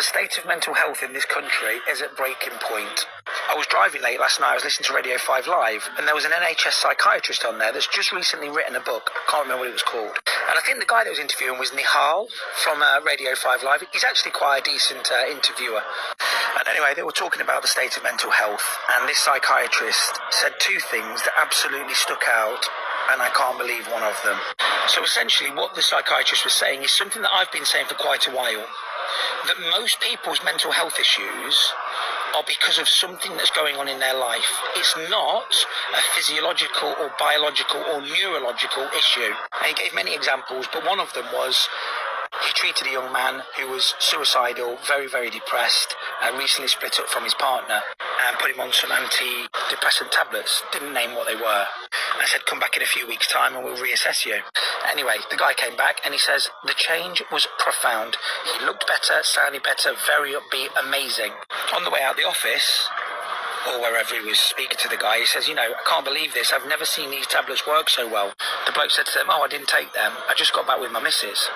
The state of mental health in this country is at breaking point. I was driving late last night, I was listening to Radio 5 Live, and there was an NHS psychiatrist on there that's just recently written a book. I can't remember what it was called. And I think the guy that was interviewing was Nihal from Radio 5 Live. He's actually quite a decent interviewer. And anyway, they were talking about the state of mental health, and this psychiatrist said two things that absolutely stuck out, and I can't believe one of them. So essentially what the psychiatrist was saying is something that I've been saying for quite a while, that most people's mental health issues are because of something that's going on in their life. It's not a physiological or biological or neurological issue. And he gave many examples, but one of them was he treated a young man who was suicidal, very, very depressed, and recently split up from his partner and put him on some antidepressant tablets. Didn't name what they were. I said, come back in a few weeks' time and we'll reassess you. Anyway, the guy came back and he says, the change was profound. He looked better, sounded better, very upbeat, amazing. On the way out the office, or wherever he was speaking to the guy, he says, I can't believe this. I've never seen these tablets work so well. The bloke said to them, I didn't take them. I just got back with my missus.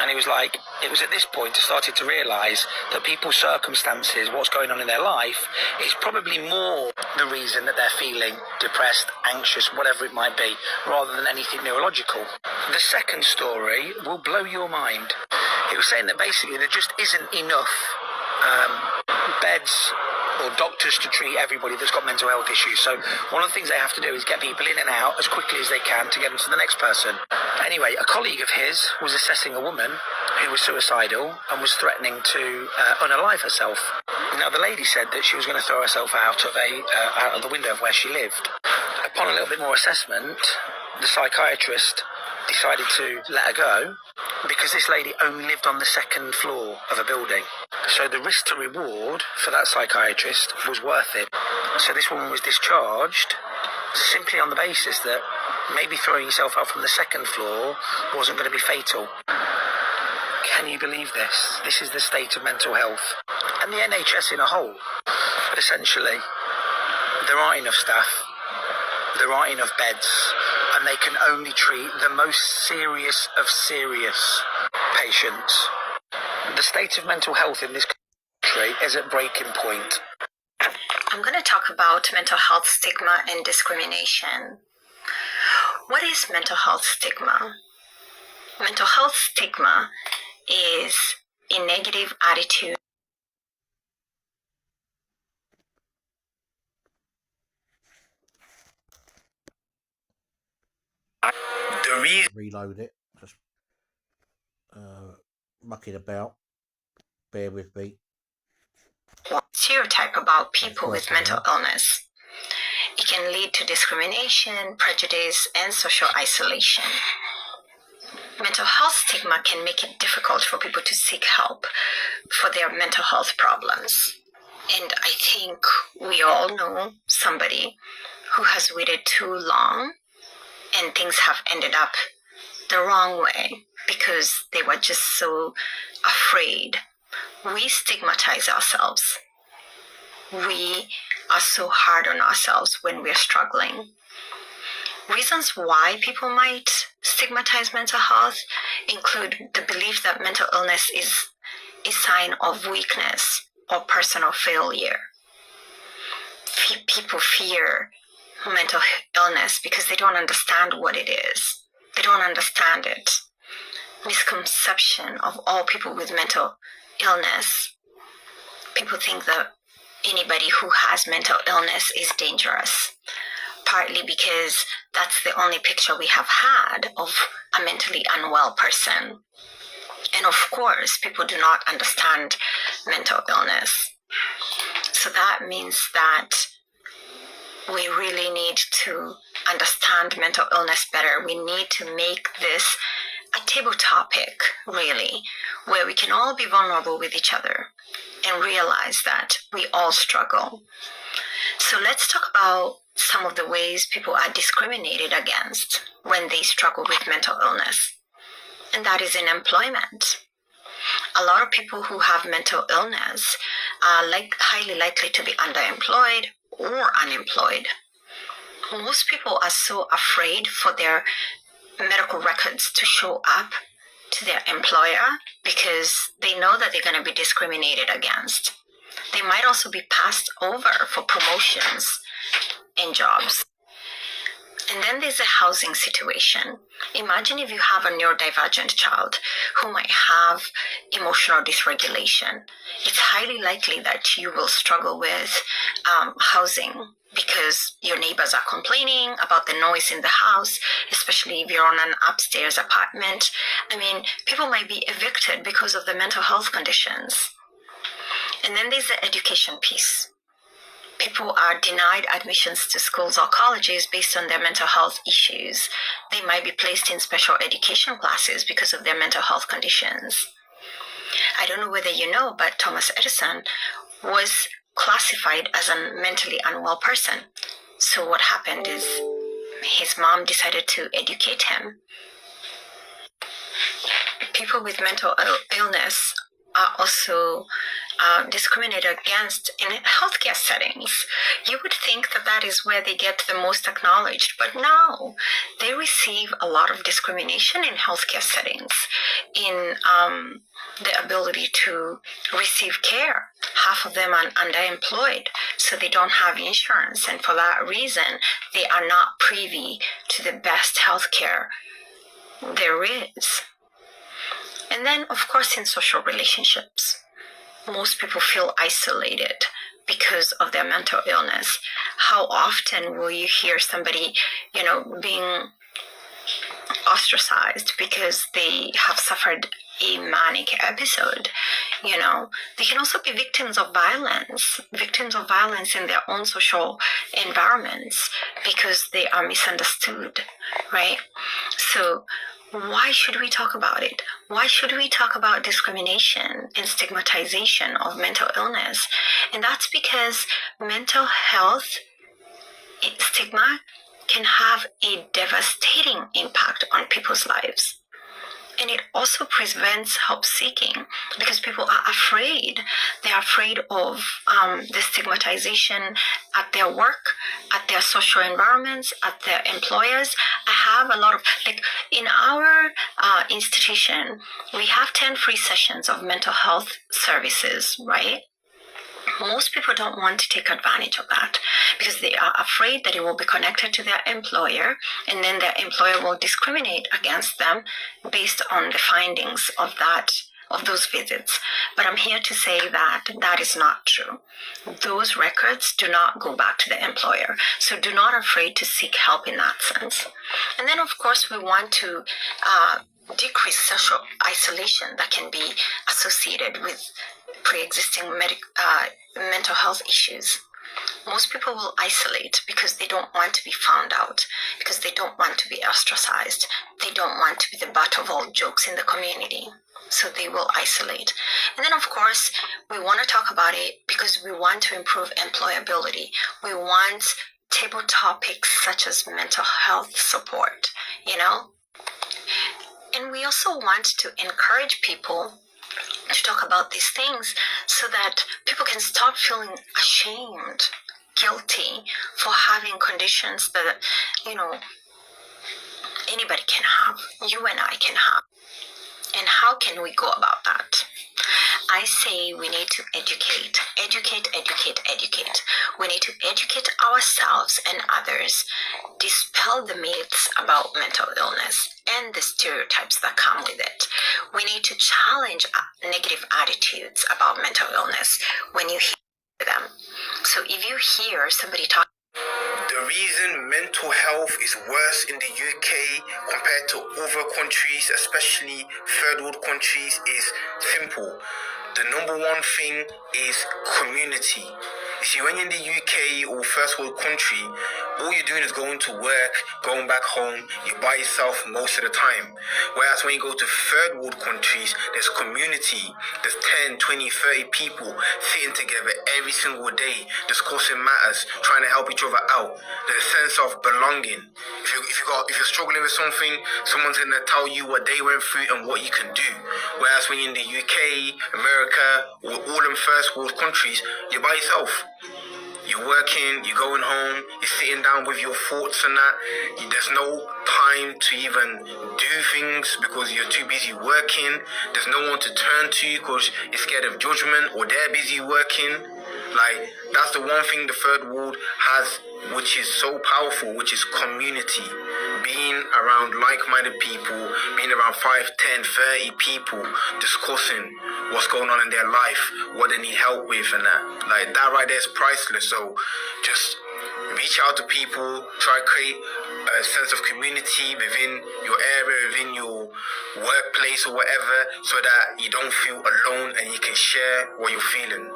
And he was like, it was at this point I started to realise that people's circumstances, what's going on in their life, is probably more the reason that they're feeling depressed, anxious, whatever it might be, rather than anything neurological. The second story will blow your mind. It was saying that basically there just isn't enough beds or doctors to treat everybody that's got mental health issues. So one of the things they have to do is get people in and out as quickly as they can to get them to the next person. Anyway, a colleague of his was assessing a woman who was suicidal and was threatening to unalive herself. Now, the lady said that she was going to throw herself out of the window of where she lived. Upon a little bit more assessment, the psychiatrist decided to let her go because this lady only lived on the second floor of a building. So the risk to reward for that psychiatrist was worth it. So this woman was discharged simply on the basis that maybe throwing yourself out from the second floor wasn't going to be fatal. Can you believe this? This is the state of mental health. And the NHS in a whole. But essentially, there aren't enough staff, there aren't enough beds, and they can only treat the most serious of serious patients. The state of mental health in this country is at breaking point. I'm going to talk about mental health stigma and discrimination. What is mental health stigma? Mental health stigma is a negative attitude. Reload it. Just mucking about. Bear with me. Stereotype about people with mental illness. It can lead to discrimination, prejudice, and social isolation. Mental health stigma can make it difficult for people to seek help for their mental health problems. And I think we all know somebody who has waited too long and things have ended up the wrong way because they were just so afraid. We stigmatize ourselves. We are so hard on ourselves when we're struggling. Reasons why people might stigmatize mental health include the belief that mental illness is a sign of weakness or personal failure. People fear mental illness because they don't understand what it is. They don't understand it. Misconception of all people with mental illness. People think that anybody who has mental illness is dangerous, partly because that's the only picture we have had of a mentally unwell person. And of course, people do not understand mental illness. So that means that we really need to understand mental illness better. We need to make this a table topic, really, where we can all be vulnerable with each other and realize that we all struggle. So let's talk about some of the ways people are discriminated against when they struggle with mental illness. And that is in employment. A lot of people who have mental illness are highly likely to be underemployed or unemployed. Most people are so afraid for their medical records to show up to their employer because they know that they're going to be discriminated against. They might also be passed over for promotions in jobs. And then there's a housing situation. Imagine if you have a neurodivergent child who might have emotional dysregulation. It's highly likely that you will struggle with housing because your neighbors are complaining about the noise in the house, especially if you're on an upstairs apartment. I mean, people might be evicted because of the mental health conditions. And then there's the education piece. People are denied admissions to schools or colleges based on their mental health issues. They might be placed in special education classes because of their mental health conditions. I don't know whether you know, but Thomas Edison was classified as a mentally unwell person. So what happened is his mom decided to educate him. People with mental illness are also discriminated against in healthcare settings. You would think that that is where they get the most acknowledged, but no, they receive a lot of discrimination in healthcare settings, in the ability to receive care. Half of them are underemployed, so they don't have insurance, and for that reason, they are not privy to the best healthcare there is. And then, of course, in social relationships, most people feel isolated because of their mental illness. How often will you hear somebody, being ostracized because they have suffered a manic episode? They can also be victims of violence in their own social environments because they are misunderstood, right? So why should we talk about it? Why should we talk about discrimination and stigmatization of mental illness? And that's because mental health stigma can have a devastating impact on people's lives. And it also prevents help seeking because people are afraid. They're afraid of the stigmatization at their work, at their social environments, at their employers. I have a lot of, in our institution, we have 10 free sessions of mental health services, right? Most people don't want to take advantage of that because they are afraid that it will be connected to their employer, and then their employer will discriminate against them based on the findings of those visits. But I'm here to say that that is not true. Those records do not go back to the employer. So do not afraid to seek help in that sense. And then, of course, we want to decrease social isolation that can be associated with pre-existing mental health issues. Most people will isolate because they don't want to be found out, because they don't want to be ostracized. They don't want to be the butt of all jokes in the community. So they will isolate. And then, of course, we want to talk about it because we want to improve employability. We want table topics such as mental health support, And we also want to encourage people to talk about these things so that people can stop feeling ashamed, guilty for having conditions that, anybody can have, you and I can have. And how can we go about that? I say we need to educate. We need to educate ourselves and others, dispel the myths about mental illness and the stereotypes that come with it. We need to challenge negative attitudes about mental illness when you hear them. So if you hear somebody talk, the reason mental health is worse in the UK compared to other countries, especially third world countries, is simple. The number one thing is community. You see, when you're in the UK or first world country, all you're doing is going to work, going back home, you're by yourself most of the time. Whereas when you go to third world countries, there's community, there's 10, 20, 30 people sitting together every single day, discussing matters, trying to help each other out. There's a sense of belonging. If you're struggling with something, someone's going to tell you what they went through and what you can do. Whereas when you're in the UK, America, or all in first world countries, you're by yourself. You you're working, you're going home, you're sitting down with your thoughts and that. There's no time to even do things because you're too busy working. There's no one to turn to because you're scared of judgment or they're busy working. Like, that's the one thing the third world has, which is so powerful, which is community. Being around like-minded people, being around 5, 10, 30 people discussing what's going on in their life, what they need help with and that. Like, that right there is priceless. So just reach out to people, try to create a sense of community within your area, within your workplace or whatever, so that you don't feel alone and you can share what you're feeling.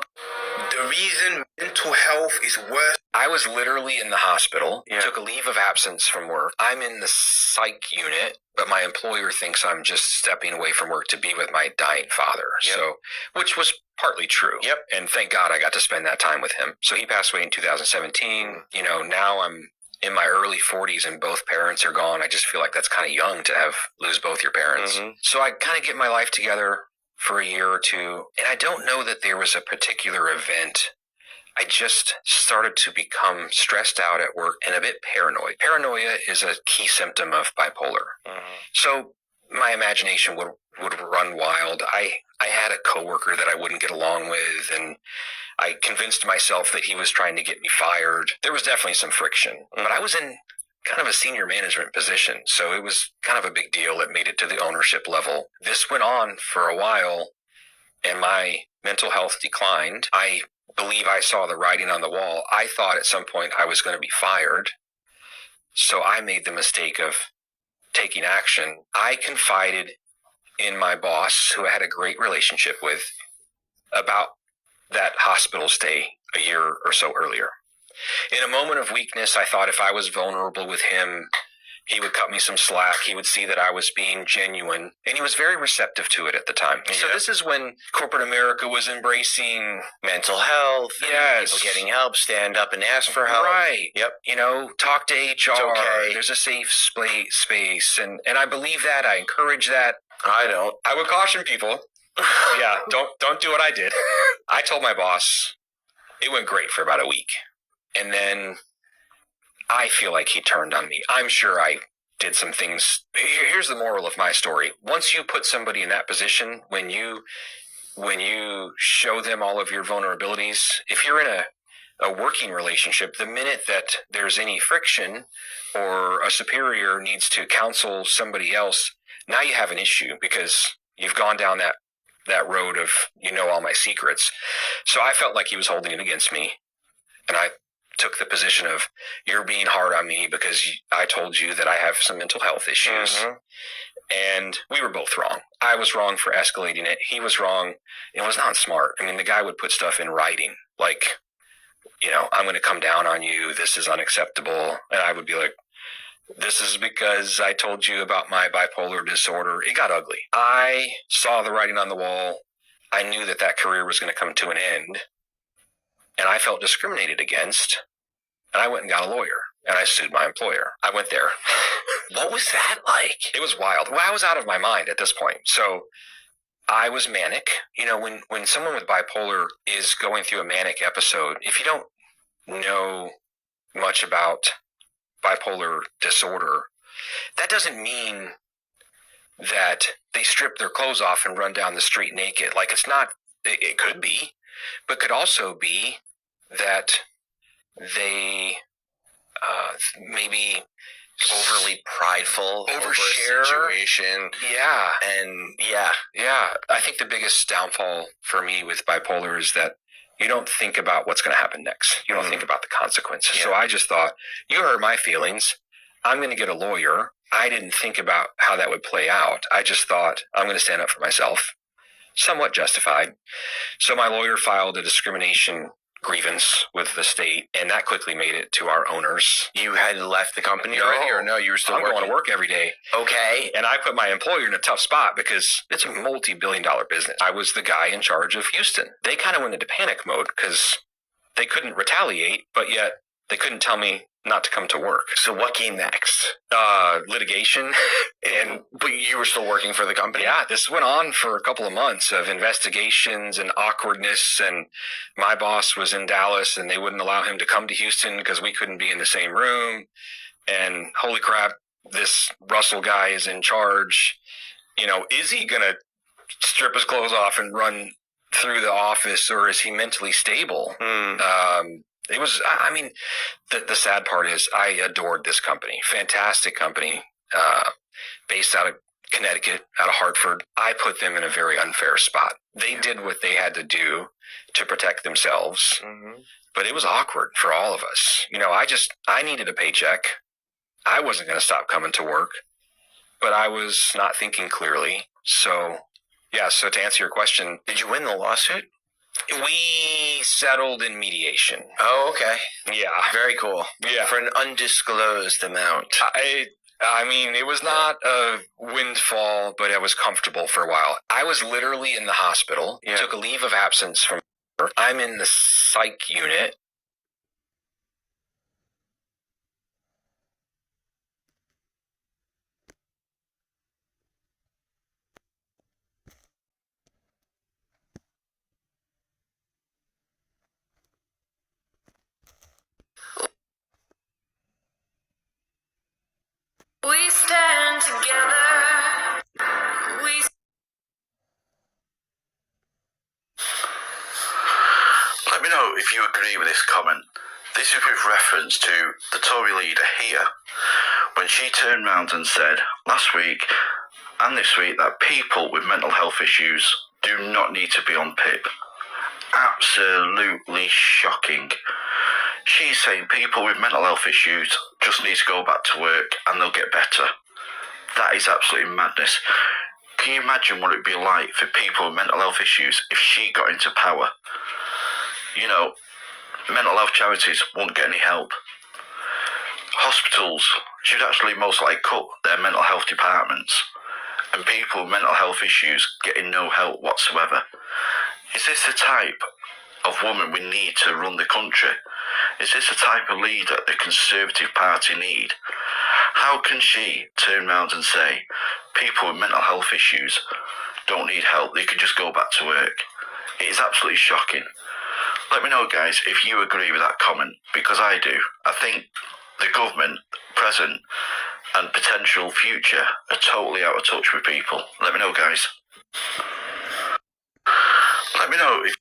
The reason mental health is worse. I was literally in the hospital, took a leave of absence from work. I'm in the psych unit, but my employer thinks I'm just stepping away from work to be with my dying father. Yep. So, which was partly true. Yep. And thank God I got to spend that time with him. So he passed away in 2017. You know, now I'm in my early 40s and both parents are gone. I just feel like that's kind of young to lose both your parents. Mm-hmm. So I kind of get my life together for a year or two. And I don't know that there was a particular event. I just started to become stressed out at work and a bit paranoid. Paranoia is a key symptom of bipolar. Mm-hmm. So my imagination would run wild. I had a coworker that I wouldn't get along with, and I convinced myself that he was trying to get me fired. There was definitely some friction, but I was in kind of a senior management position, so it was kind of a big deal. It made it to the ownership level. This went on for a while, and my mental health declined. I believe I saw the writing on the wall. I thought at some point I was going to be fired, so I made the mistake of taking action. I confided in my boss, who I had a great relationship with, about that hospital stay a year or so earlier. In a moment of weakness, I thought if I was vulnerable with him, he would cut me some slack. He would see that I was being genuine, and he was very receptive to it at the time. Yeah. So this is when corporate America was embracing mental health, yes, people getting help, stand up and ask for help. Right. Yep. You know, talk to HR. It's okay. There's a safe space, and I believe that. I encourage that. I don't. I would caution people. Yeah, don't do what I did. I told my boss it went great for about a week, and then I feel like he turned on me. I'm sure I did some things. Here's the moral of my story. Once you put somebody in that position, when you show them all of your vulnerabilities, if you're in a working relationship, the minute that there's any friction or a superior needs to counsel somebody else, now you have an issue because you've gone down that road of, you know, all my secrets. So I felt like he was holding it against me, and I took the position of, you're being hard on me because I told you that I have some mental health issues. Mm-hmm. And we were both wrong. I was wrong for escalating it. He was wrong. It was not smart. I mean, the guy would put stuff in writing, like, you know, I'm going to come down on you. This is unacceptable. And I would be like, this is because I told you about my bipolar disorder. It got ugly. I saw the writing on the wall. I knew that career was going to come to an end. And I felt discriminated against, and I went and got a lawyer, and I sued my employer. I went there. What was that like? It was wild. Well, I was out of my mind at this point. So I was manic. You know, when someone with bipolar is going through a manic episode, if you don't know much about bipolar disorder, that doesn't mean that they strip their clothes off and run down the street naked. Like, it's not, it could be, but could also be that they maybe overly prideful, overshare over a situation. Yeah. And yeah. I think the biggest downfall for me with bipolar is that you don't think about what's going to happen next. You don't think about the consequences. Yeah. So I just thought, you hurt my feelings. I'm going to get a lawyer. I didn't think about how that would play out. I just thought, I'm going to stand up for myself. Somewhat justified. So my lawyer filed a discrimination grievance with the state, and that quickly made it to our owners. You had left the company already, or no, you were still working? I'm going to work every day. Okay. And I put my employer in a tough spot because it's a multi-billion-dollar business. I was the guy in charge of Houston. They kind of went into panic mode because they couldn't retaliate, but yet they couldn't tell me not to come to work. So what came next? Litigation. But you were still working for the company? Yeah, this went on for a couple of months of investigations and awkwardness. And my boss was in Dallas and they wouldn't allow him to come to Houston because we couldn't be in the same room. And holy crap, this Russell guy is in charge. You know, is he going to strip his clothes off and run through the office, or is he mentally stable? It was, I mean, the sad part is I adored this company. Fantastic company, based out of Connecticut, out of Hartford. I put them in a very unfair spot. They did what they had to do to protect themselves, but it was awkward for all of us. You know, I needed a paycheck. I wasn't going to stop coming to work, but I was not thinking clearly. So, yeah, so to answer your question, Did you win the lawsuit? we settled in mediation. Oh, okay. Yeah. Very cool. Yeah. For an undisclosed amount. I mean, it was not a windfall, but I was comfortable for a while. I was literally in the hospital, took a leave of absence from work. I'm in the psych unit. We stand together. Let me know if you agree with this comment. This is with reference to the Tory leader here, when she turned round and said last week and this week that people with mental health issues do not need to be on PIP. Absolutely shocking. She's saying people with mental health issues just need to go back to work and they'll get better. That is absolutely madness. Can you imagine what it'd be like for people with mental health issues if she got into power? You know, mental health charities won't get any help. Hospitals should actually most likely cut their mental health departments, and people with mental health issues getting no help whatsoever. Is this the type of woman we need to run the country? Is this the type of leader the Conservative Party need? How can she turn around and say people with mental health issues don't need help, they can just go back to work? It is absolutely shocking. Let me know, guys, if you agree with that comment, because I do. I think the government, present and potential future, are totally out of touch with people. Let me know, guys. Let me know if...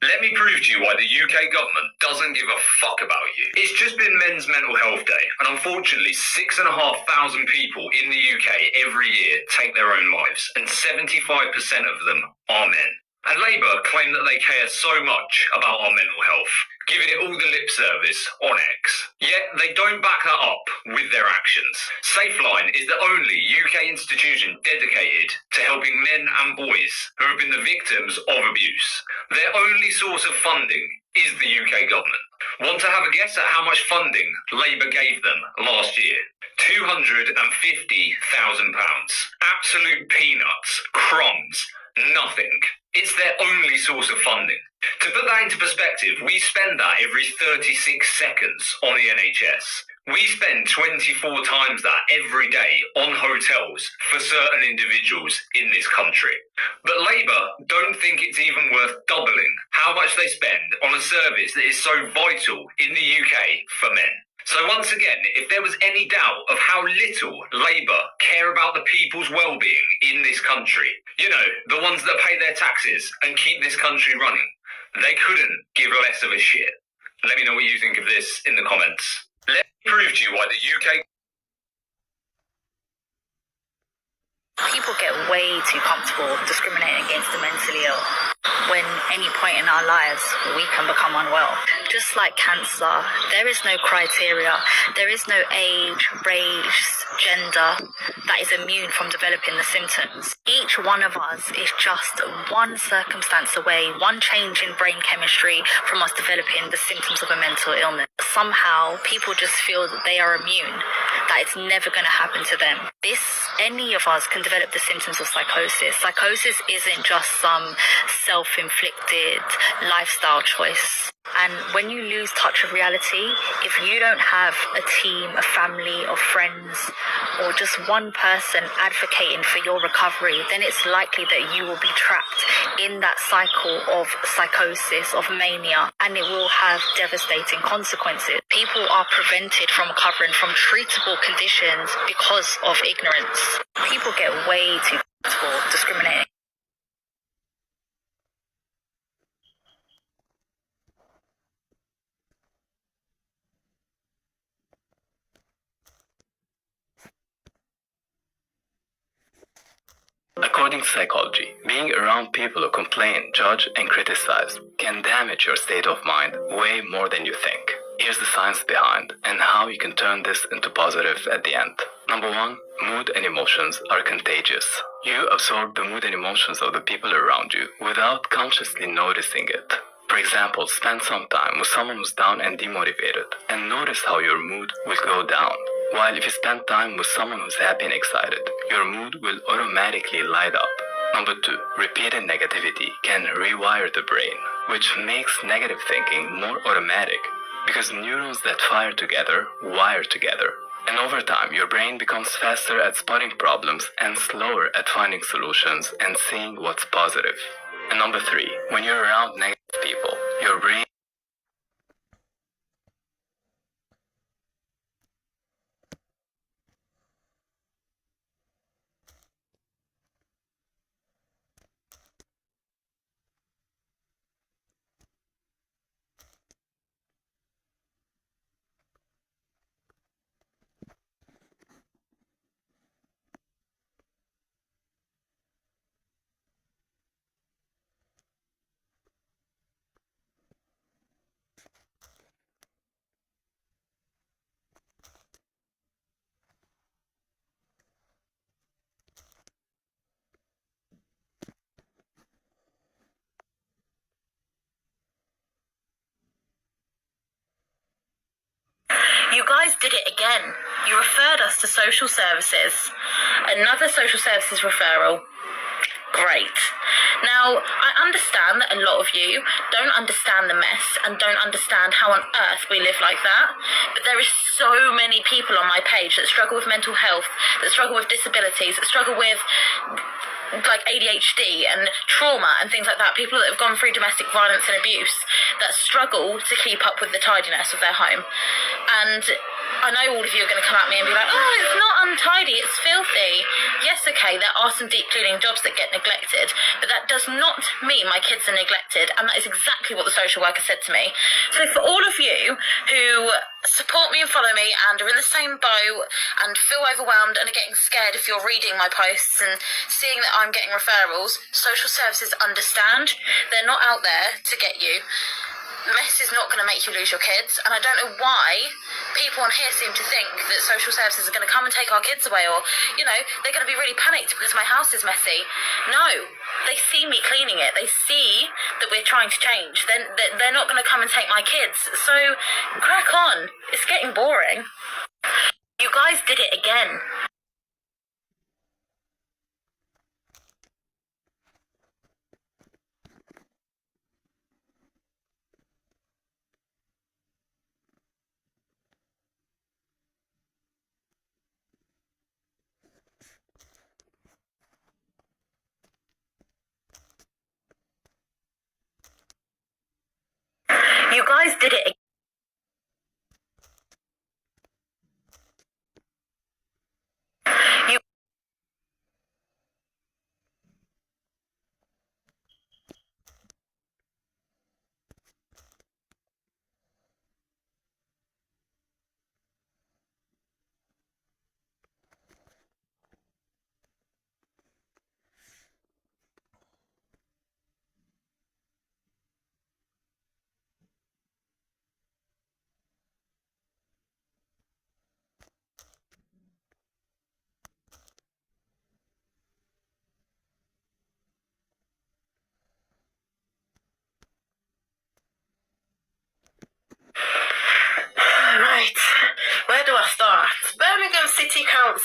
Let me prove to you why the UK government doesn't give a fuck about you. It's just been Men's Mental Health Day, and unfortunately 6,500 people in the UK every year take their own lives, and 75% of them are men. And Labour claim that they care so much about our mental health, giving it all the lip service on X. Yet they don't back that up with their actions. SafeLine is the only UK institution dedicated to helping men and boys who have been the victims of abuse. Their only source of funding is the UK government. Want to have a guess at how much funding Labour gave them last year? £250,000. Absolute peanuts, crumbs, nothing. It's their only source of funding. To put that into perspective, we spend that every 36 seconds on the NHS. We spend 24 times that every day on hotels for certain individuals in this country. But Labour don't think it's even worth doubling how much they spend on a service that is so vital in the UK for men. So once again, if there was any doubt of how little Labour care about the people's well-being in this country, you know, the ones that pay their taxes and keep this country running, they couldn't give less of a shit. Let me know what you think of this in the comments. Let me prove to you why the UK... People get way too comfortable discriminating against the mentally ill when any point in our lives we can become unwell. Just like cancer, there is no criteria, there is no age, race, gender that is immune from developing the symptoms. Each one of us is just one circumstance away, one change in brain chemistry from us developing the symptoms of a mental illness. Somehow, people just feel that they are immune that it's never going to happen to them. Any of us can develop the symptoms of psychosis. Psychosis isn't just some self-inflicted lifestyle choice. And when you lose touch of reality, if you don't have a team, a family of friends, or just one person advocating for your recovery, then it's likely that you will be trapped in that cycle of psychosis, of mania, and it will have devastating consequences. People are prevented from recovering from treatable conditions because of ignorance. People get way too comfortable discriminating. According to psychology, being around people who complain, judge, and criticize can damage your state of mind way more than you think. Here's the science behind and how you can turn this into positive at the end. Number 1, mood and emotions are contagious. You absorb the mood and emotions of the people around you without consciously noticing it. For example, spend some time with someone who's down and demotivated and notice how your mood will go down. While if you spend time with someone who's happy and excited, your mood will automatically light up. Number 2, repeated negativity can rewire the brain, which makes negative thinking more automatic because neurons that fire together wire together. And over time, your brain becomes faster at spotting problems and slower at finding solutions and seeing what's positive. And number 3, when you're around negative people, your brain You guys did it again. You referred us to social services. Another social services referral. Great. Now, I understand that a lot of you don't understand the mess and don't understand how on earth we live like that, but there is so many people on my page that struggle with mental health, that struggle with disabilities, that struggle with like ADHD and trauma and things like that, people that have gone through domestic violence and abuse, that struggle to keep up with the tidiness of their home. And I know all of you are going to come at me and be like, oh, it's not untidy, it's filthy. Yes, okay, there are some deep cleaning jobs that get neglected, but that does not mean my kids are neglected, and that is exactly what the social worker said to me. So for all of you who support me and follow me and are in the same boat and feel overwhelmed and are getting scared if you're reading my posts and seeing that I'm getting referrals, social services understand. They're not out there to get you. Mess is not going to make you lose your kids, and I don't know why people on here seem to think that social services are going to come and take our kids away, or, you know, they're going to be really panicked because my house is messy. No, they see me cleaning it. They see that we're trying to change. They're not going to come and take my kids. So crack on. It's getting boring. You guys did it again. You guys did it again.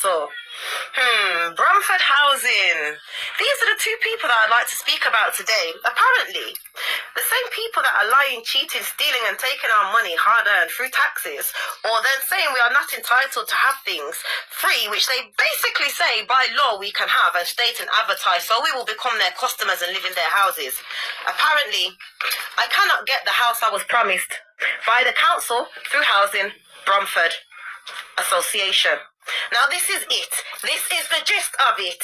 council. Bromford Housing. These are the two people that I'd like to speak about today. Apparently, the same people that are lying, cheating, stealing and taking our money hard-earned through taxes, or then saying we are not entitled to have things free, which they basically say by law we can have and state and advertise, so we will become their customers and live in their houses. Apparently, I cannot get the house I was promised by the council through Housing Bromford Association. Now this is it. This is the gist of it.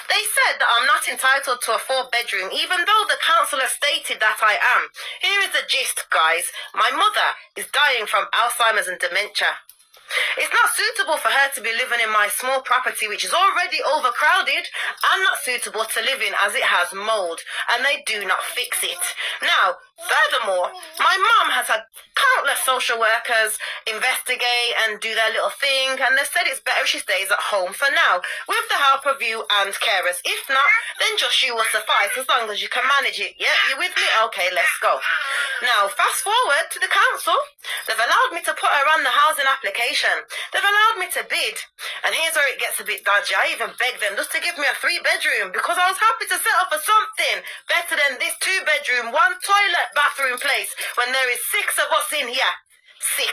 They said that I'm not entitled to a 4-bedroom, even though the council has stated that I am. Here is the gist, guys. My mother is dying from Alzheimer's and dementia. It's not suitable for her to be living in my small property, which is already overcrowded, and not suitable to live in as it has mould, and they do not fix it. Now, furthermore, my mum has had countless social workers investigate and do their little thing, and they said it's better if she stays at home for now, with the help of you and carers. If not, then just you will suffice, as long as you can manage it. Yeah, you with me? Okay, let's go. Now, fast forward to the council. They've allowed me to put her on the housing application. They've allowed me to bid. And here's where it gets a bit dodgy. I even begged them just to give me a 3-bedroom, because I was happy to settle for something better than this 2-bedroom, 1 toilet, bathroom place when there is 6 of us in here. 6.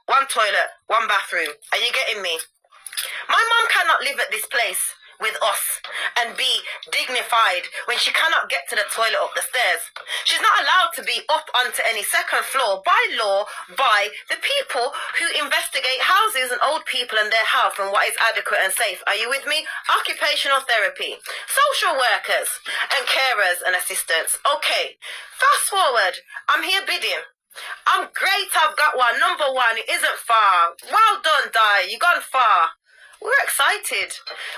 1 toilet, 1 bathroom. Are you getting me? My mum cannot live at this place with us and be dignified when she cannot get to the toilet up the stairs. She's not allowed to be up onto any 2nd floor by law by the people who investigate houses and old people and their health and what is adequate and safe. Are you with me? Occupational therapy, social workers and carers and assistants. Okay, fast forward. I'm here bidding. I'm great, I've got one. Number 1, it isn't far. Well done, Di, you gone far. We're excited.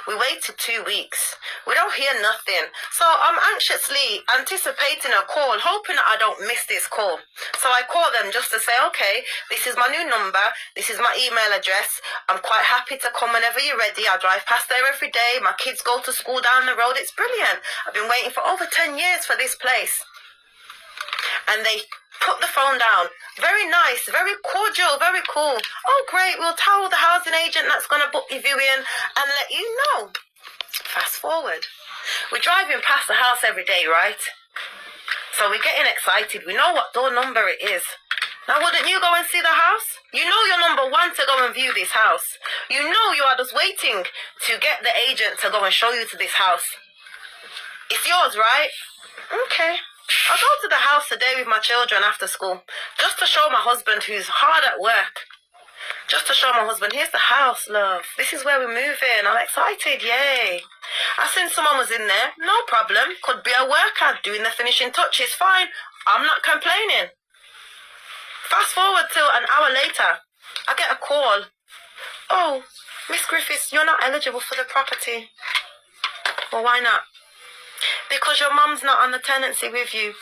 We waited 2 weeks. We don't hear nothing. So I'm anxiously anticipating a call, hoping that I don't miss this call. So I call them just to say, okay, this is my new number. This is my email address. I'm quite happy to come whenever you're ready. I drive past there every day. My kids go to school down the road. It's brilliant. I've been waiting for over 10 years for this place. And they put the phone down. Very nice, very cordial, very cool. Oh, great, we'll tell the housing agent that's going to book your viewing and let you know. Fast forward. We're driving past the house every day, right? So we're getting excited. We know what door number it is. Now, wouldn't you go and see the house? You know you're number 1 to go and view this house. You know you are just waiting to get the agent to go and show you to this house. It's yours, right? Okay. I'll go to the house today with my children after school, just to show my husband who's hard at work. Just to show my husband, here's the house, love. This is where we're moving. I'm excited, yay. I seen someone was in there, no problem. Could be a worker doing the finishing touches, fine. I'm not complaining. Fast forward to an hour later, I get a call. Oh, Miss Griffiths, you're not eligible for the property. Well, why not? Because your mum's not on the tenancy with you.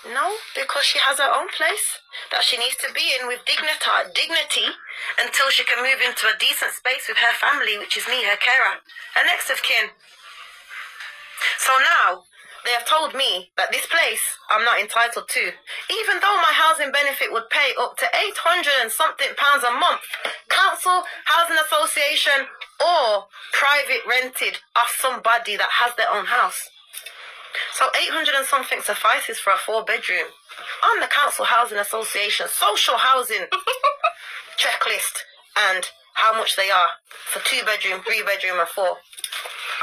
No, because she has her own place that she needs to be in with dignity until she can move into a decent space with her family, which is me, her carer, her next of kin. So now, they have told me that this place I'm not entitled to, even though my housing benefit would pay up to £800 and something a month. Council, housing association, or private rented off somebody that has their own house. So 800 and something suffices for a 4-bedroom on the council housing association social housing checklist and how much they are for 2-bedroom, 3-bedroom and 4.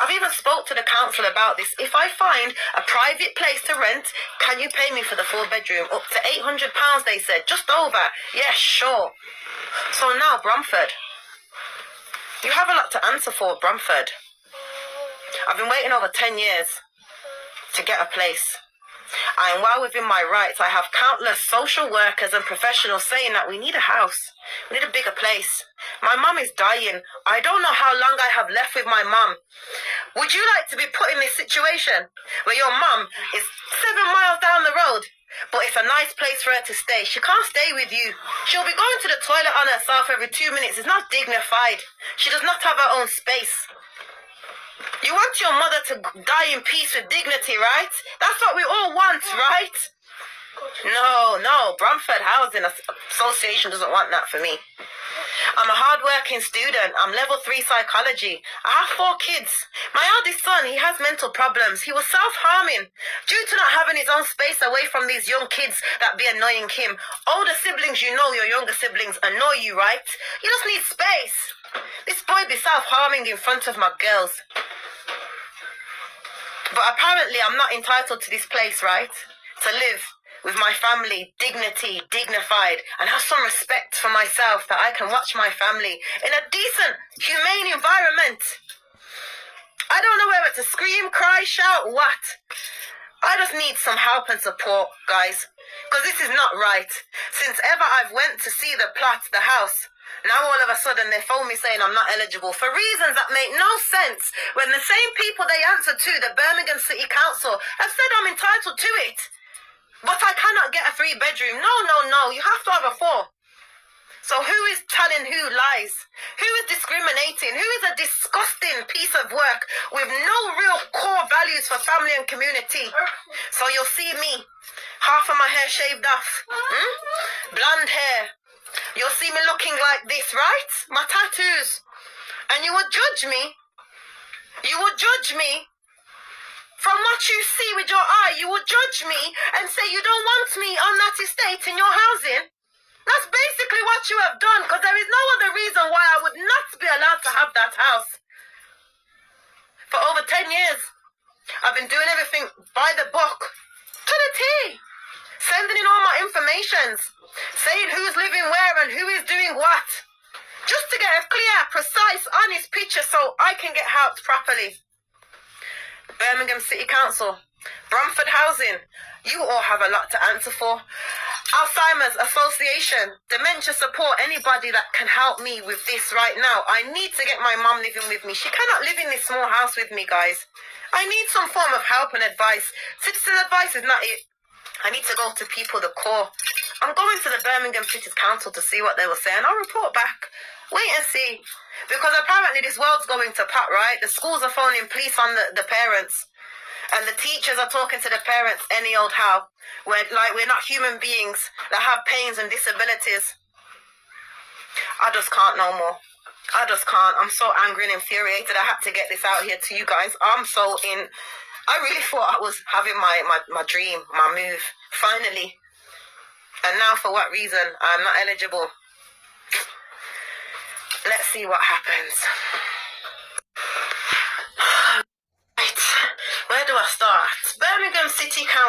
I've even spoke to the council about this. If I find a private place to rent, can you pay me for the 4-bedroom? Up to £800, they said, just over. Yes, sure. So now, Bromford, you have a lot to answer for, Bromford. I've been waiting over 10 years to get a place. I am well within my rights. I have countless social workers and professionals saying that we need a house. We need a bigger place. My mum is dying. I don't know how long I have left with my mum. Would you like to be put in this situation where your mum is 7 miles down the road, but it's a nice place for her to stay? She can't stay with you. She'll be going to the toilet on herself every 2 minutes. It's not dignified. She does not have her own space. You want your mother to die in peace with dignity, right? That's what we all want, right? No, Bromford Housing Association doesn't want that for me. I'm a hard-working student. I'm level 3 psychology. I have 4 kids. My eldest son, he has mental problems. He was self-harming due to not having his own space away from these young kids that be annoying him. Older siblings, you know your younger siblings annoy you, right? You just need space. This boy be self-harming in front of my girls. But apparently I'm not entitled to this place, right? To live with my family, dignity, dignified, and have some respect for myself that I can watch my family in a decent, humane environment. I don't know whether to scream, cry, shout, what. I just need some help and support, guys, because this is not right. Since ever I've went to see the plot, the house, now all of a sudden they phone me saying I'm not eligible for reasons that make no sense when the same people they answer to, the Birmingham City Council, have said I'm entitled to it. But I cannot get a 3-bedroom. No. You have to have a 4. So who is telling who lies? Who is discriminating? Who is a disgusting piece of work with no real core values for family and community? So you'll see me, half of my hair shaved off, blonde hair. You'll see me looking like this, right? My tattoos. And you would judge me. You would judge me. From what you see with your eye, you would judge me and say you don't want me on that estate in your housing. That's basically what you have done, because there is no other reason why I would not be allowed to have that house. For over 10 years, I've been doing everything by the book, to the T. Sending in all my informations, saying who's living where and who is doing what. Just to get a clear, precise, honest picture so I can get helped properly. Birmingham City Council, Bromford Housing, you all have a lot to answer for. Alzheimer's Association, dementia support, anybody that can help me with this right now. I need to get my mum living with me. She cannot live in this small house with me, guys. I need some form of help and advice. Citizen advice is not it. I need to go to people, the core. I'm going to the Birmingham City Council to see what they will say, and I'll report back. Wait and see. Because apparently this world's going to pot, right? The schools are phoning police on the parents. And the teachers are talking to the parents any old how. We're not human beings that have pains and disabilities. I just can't no more. I just can't. I'm so angry and infuriated. I had to get this out here to you guys. I'm so in... I really thought I was having my dream, my move, finally. And now for what reason? I'm not eligible. Let's see what happens. Right, where do I start? Birmingham City Council.